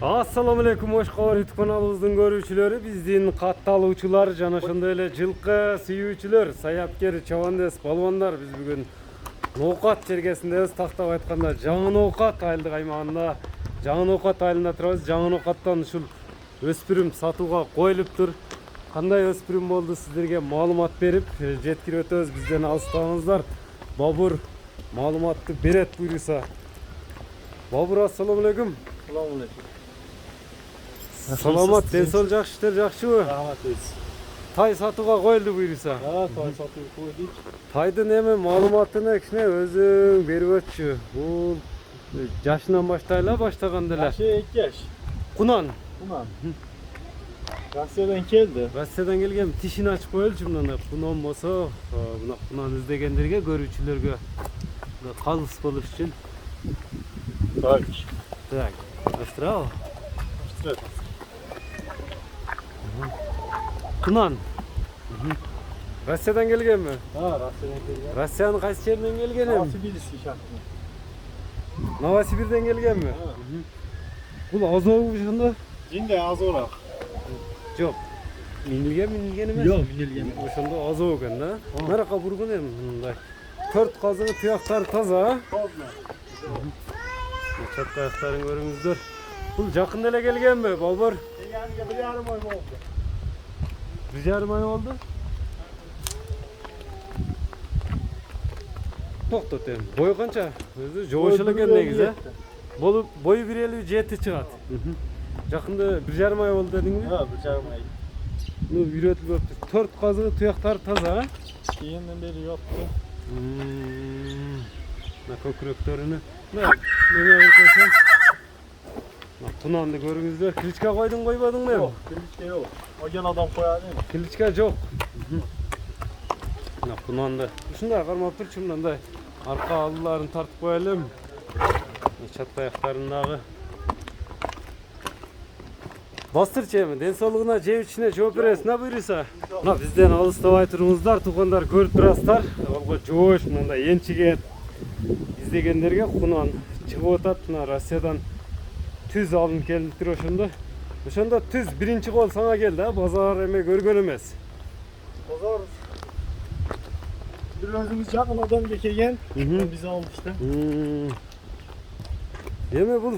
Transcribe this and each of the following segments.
Assalamu alaikum, hoş geldiniz YouTube kanalımızın görücüleri, bizdin kattaluvçular, jana şondoy эле жылкы сүйүүчүлөр, саяпкер, чабандес, балбандар. Biz bugün Ноокат жергесиндебиз, тактап айтканда Жаңы Ноокат айылдык аймагында, Жаңы Ноокат айылында турабыз. Жаңы Ноокаттан ушул өспүрүм сатууга коюлуптур. Кандай өспүрүм болду сиздерге маалымат берип жеткирип өтөбүз. Бизден алыстабаңыздар. Бабур маалыматты берет буйруса. Бабур, ассаламу алейкум. Assalamu alaikum. Саламат, денсаулык жакшы, иштер жакшыбы? Рахмат өзү. Тай сатууга коюлду буйруса. Тай сатуу койдук. Тайдын эми маалыматыны кичине өзүң берип өтчү. Бул жашынан баштайлы баштаган деле. Yaşı 2 yaş. Кунан. Bundan. Rusya'dan geldi. Россиядан келген, тишин ачып коелучу мындай. Кунан болсо, мына кунан издегендерге, көрүүчүлөргө калыс болуш үчүн. Так. Так, Астрал. Стрет. Кунан. Россиядан келгенби? Rusya'dan geldi. Россиянын кайсы жеринен келген эми? Новосибирский şartı. Новосибирден келгенби? Бул азабы ошондо? Cinde az olarak. Жок. Минилген эмес. Yok minilgen. Ошондо азабы экен да. Наракка бургун эми мындай. 4 казыгы, туяктары таза. Чат аяктарын көрүңүздөр. Бул жакын эле келгенби, Балбар? Yani 1,5 ay oldu. 1,5 ай болду. Токтот эми. Бою канча? Өзү жогош эле экен негизи. Бою 1,57 чыгат. Жакында 1,5 ай болду дедиңби? 1,5 ay. Ну, үйрөтүлүптүр. 4 казыгы, туяктары таза. Kiyenden beri yoktu. Мына көкүрөктөрүнү. Мына неме койсом. Мына кунанды көрүңүздөр. Кличка койдуң, койбодуңбу эми? Yok. Kılıçka yok. O gel adam koyar değil mi? Кличка жок. Мына кунанды. Ушундай кармап турчу, мындай арка алдыларын тартып коелум. Чат аяктарын дагы. Бастырчы эми, ден соолугуна, жеп ичине жооп бересиң, буйруса. Мына бизден алыстабай туруңуздар, туугандар, көрүп турасыздар. Алга жоош мындай энчиген издегендерге кунан чыгып атат. Мына Россиядан түз алынып келиптир ошондо. Ошондо түз биринчи кол сага келди, базар эме көргөн эмес. Pazar. Bir özümüz yakın adam gekegen. Bizi almıştı. Эми бул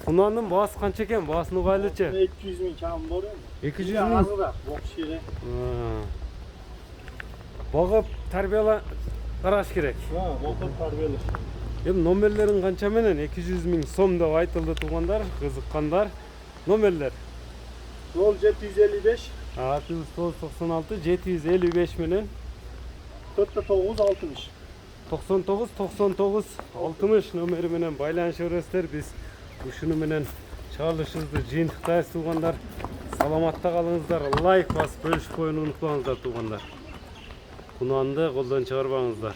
кунандын баасы канча экен? Баасын угайлычы. 200 bin kam var ya. 200 Ya миң. azı da. Boks yeri. Багып тарбияла караш керек. Ha, motor tarbiyeli. Эми номерлерин канча менен? 200 миң сом деп айтылды туугандар, кызыккандар. Номерлер. 0755 696 755 менен 49 60. 99 99 60 номери менен байланышып бересиздер. Биз ушуну менен чыгарылышыбызды жыйынтыктайбыз туугандар. Саламатта калыңыздар. Лайк басып бөлүшүп коюуну унутпаңыздар туугандар. Кунанды колдон чыгарбаңыздар.